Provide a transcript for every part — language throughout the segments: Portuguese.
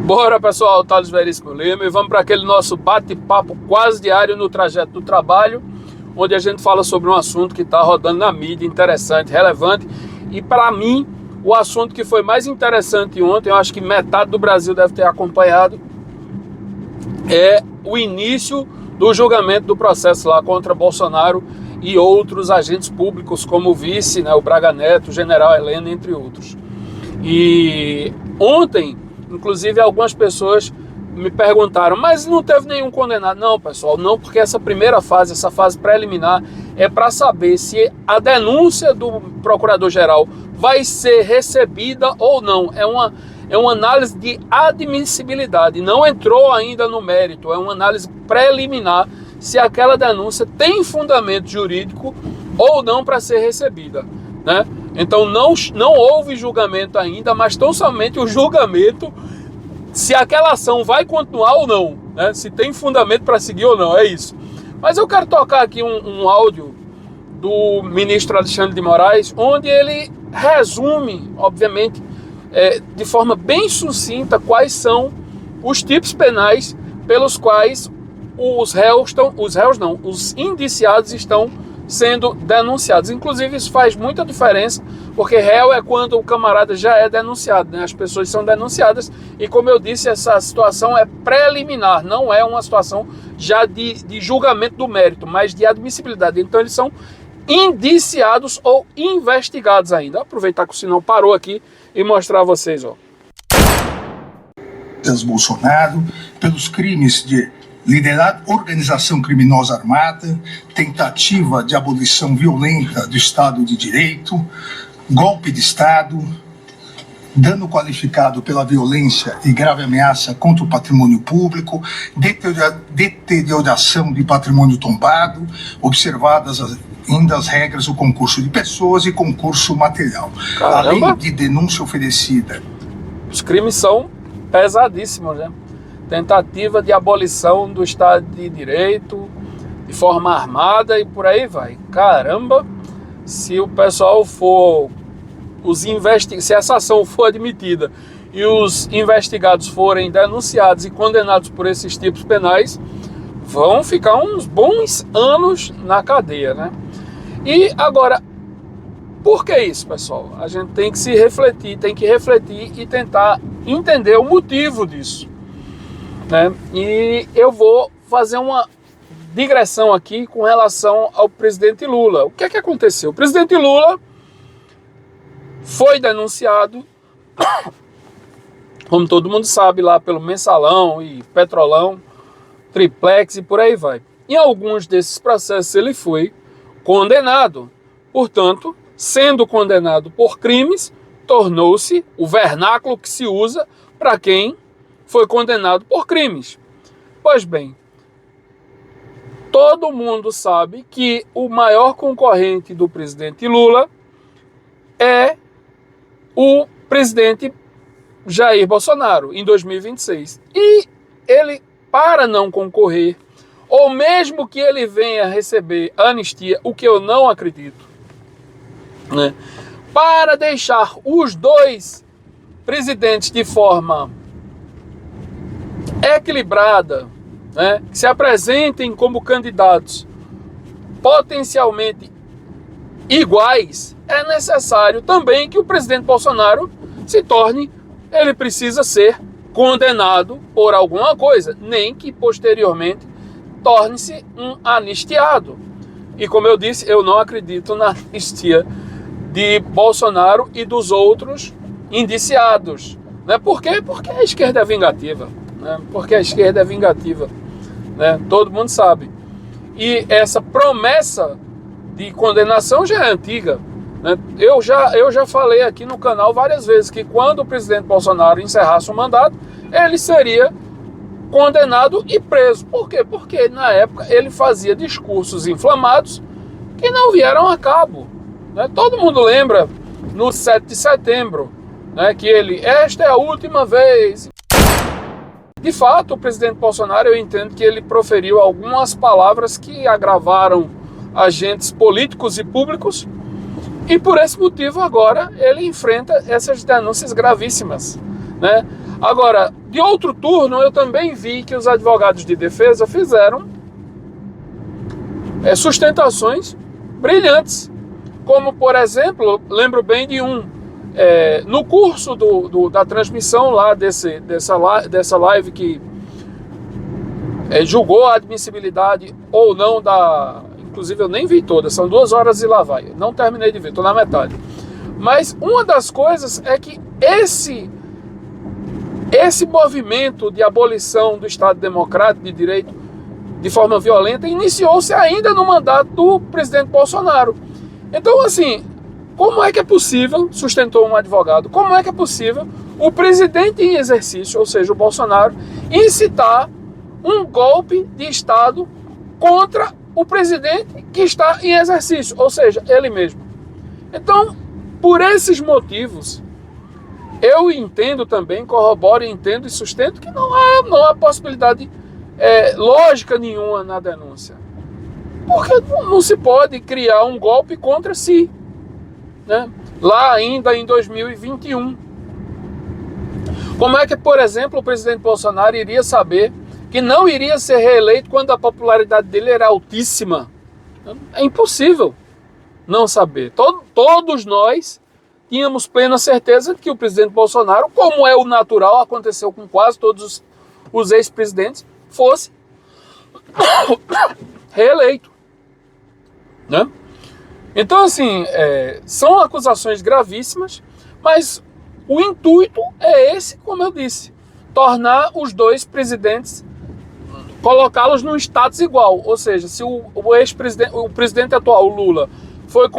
Bora, pessoal, Thales Veríssimo Lima, e vamos para aquele nosso bate-papo quase diário no trajeto do trabalho, onde a gente fala sobre um assunto que está rodando na mídia, interessante, relevante, e para mim, o assunto que foi mais interessante ontem, eu acho que metade do Brasil deve ter acompanhado, é o início do julgamento do processo lá contra Bolsonaro e outros agentes públicos, como o vice, né, o Braga Neto, o general Heleno, entre outros. E ontem, inclusive, algumas pessoas me perguntaram, mas não teve nenhum condenado? Não, pessoal, não, porque essa primeira fase, essa fase preliminar, é para saber se a denúncia do procurador-geral vai ser recebida ou não. É uma análise de admissibilidade, não entrou ainda no mérito, é uma análise preliminar se aquela denúncia tem fundamento jurídico ou não para ser recebida, né? Então não houve julgamento ainda, mas tão somente o julgamento se aquela ação vai continuar ou não, né? Se tem fundamento para seguir ou não, é isso. Mas eu quero tocar aqui um áudio do ministro Alexandre de Moraes, onde ele resume, obviamente, de forma bem sucinta, quais são os tipos penais pelos quais os indiciados estão sendo denunciados. Inclusive, isso faz muita diferença, porque réu é quando o camarada já é denunciado, né? As pessoas são denunciadas e, como eu disse, essa situação é preliminar, não é uma situação já de julgamento do mérito, mas de admissibilidade. Então, eles são indiciados ou investigados ainda. Vou aproveitar que o sinal parou aqui e mostrar a vocês, ó. Bolsonaro, pelos crimes de liderar organização criminosa armada, tentativa de abolição violenta do Estado de Direito, golpe de Estado, dano qualificado pela violência e grave ameaça contra o patrimônio público, deterioração de patrimônio tombado, observadas ainda as regras do concurso de pessoas e concurso material. Caramba. Além de denúncia oferecida. Os crimes são pesadíssimos, né? Tentativa de abolição do Estado de Direito, de forma armada e por aí vai. Caramba, se o pessoal for, se essa ação for admitida e os investigados forem denunciados e condenados por esses tipos penais, vão ficar uns bons anos na cadeia, né? E agora, por que isso, pessoal? A gente tem que refletir e tentar entender o motivo disso, né? E eu vou fazer uma digressão aqui com relação ao presidente Lula. O que é que aconteceu? O presidente Lula foi denunciado, como todo mundo sabe, lá pelo Mensalão e Petrolão, Triplex e por aí vai. Em alguns desses processos ele foi condenado. Portanto, sendo condenado por crimes, tornou-se o vernáculo que se usa para quem foi condenado por crimes. Pois bem, todo mundo sabe que o maior concorrente do presidente Lula é o presidente Jair Bolsonaro, em 2026. E ele, para não concorrer, ou mesmo que ele venha receber anistia, o que eu não acredito, né, para deixar os dois presidentes de forma equilibrada, né, que se apresentem como candidatos potencialmente iguais, é necessário também que o presidente Bolsonaro ele precisa ser condenado por alguma coisa, nem que posteriormente torne-se um anistiado. E como eu disse, eu não acredito na anistia de Bolsonaro e dos outros indiciados, né? Por quê? Porque a esquerda é vingativa, né? Porque a esquerda é vingativa, né? Todo mundo sabe. E essa promessa de condenação já é antiga, né? Eu já falei aqui no canal várias vezes que quando o presidente Bolsonaro encerrasse o mandato, ele seria condenado e preso. Por quê? Porque na época ele fazia discursos inflamados que não vieram a cabo, né? Todo mundo lembra no 7 de setembro, né, que esta é a última vez. De fato, o presidente Bolsonaro, eu entendo que ele proferiu algumas palavras que agravaram agentes políticos e públicos, e por esse motivo agora ele enfrenta essas denúncias gravíssimas, né? Agora, de outro turno, eu também vi que os advogados de defesa fizeram sustentações brilhantes. Como, por exemplo, lembro bem de no curso da transmissão lá dessa live que julgou a admissibilidade ou não inclusive eu nem vi toda, são 2 horas e lá vai, não terminei de ver, estou na metade. Mas uma das coisas é que esse movimento de abolição do Estado Democrático de Direito de forma violenta iniciou-se ainda no mandato do presidente Bolsonaro. Então, assim, como é que é possível, sustentou um advogado, como é que é possível o presidente em exercício, ou seja, o Bolsonaro, incitar um golpe de Estado contra o presidente que está em exercício, ou seja, ele mesmo. Então, por esses motivos, eu entendo também, corroboro, entendo e sustento que não há possibilidade lógica nenhuma na denúncia. Porque não se pode criar um golpe contra si, né? Lá ainda em 2021. Como é que, por exemplo, o presidente Bolsonaro iria saber que não iria ser reeleito quando a popularidade dele era altíssima? É impossível não saber. Todos nós tínhamos plena certeza que o presidente Bolsonaro, como é o natural, aconteceu com quase todos os ex-presidentes, fosse reeleito, né? Então, assim, são acusações gravíssimas, mas o intuito é esse, como eu disse, tornar os dois presidentes, colocá-los num status igual. Ou seja, se o presidente atual, o Lula, foi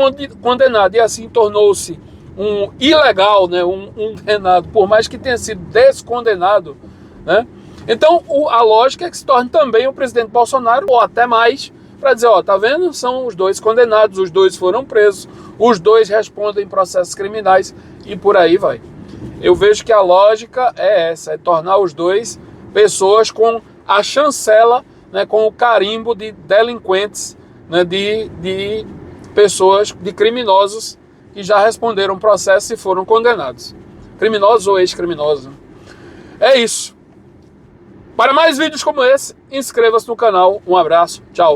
condenado e assim tornou-se um ilegal, né, um condenado, por mais que tenha sido descondenado, né? Então a lógica é que se torne também o presidente Bolsonaro, ou até mais, para dizer, tá vendo? São os dois condenados, os dois foram presos, os dois respondem processos criminais e por aí vai. Eu vejo que a lógica é essa, é tornar os dois pessoas com a chancela, né, com o carimbo de delinquentes, né, de pessoas, de criminosos que já responderam processo e foram condenados. Criminosos ou ex-criminosos. É isso. Para mais vídeos como esse, inscreva-se no canal. Um abraço. Tchau.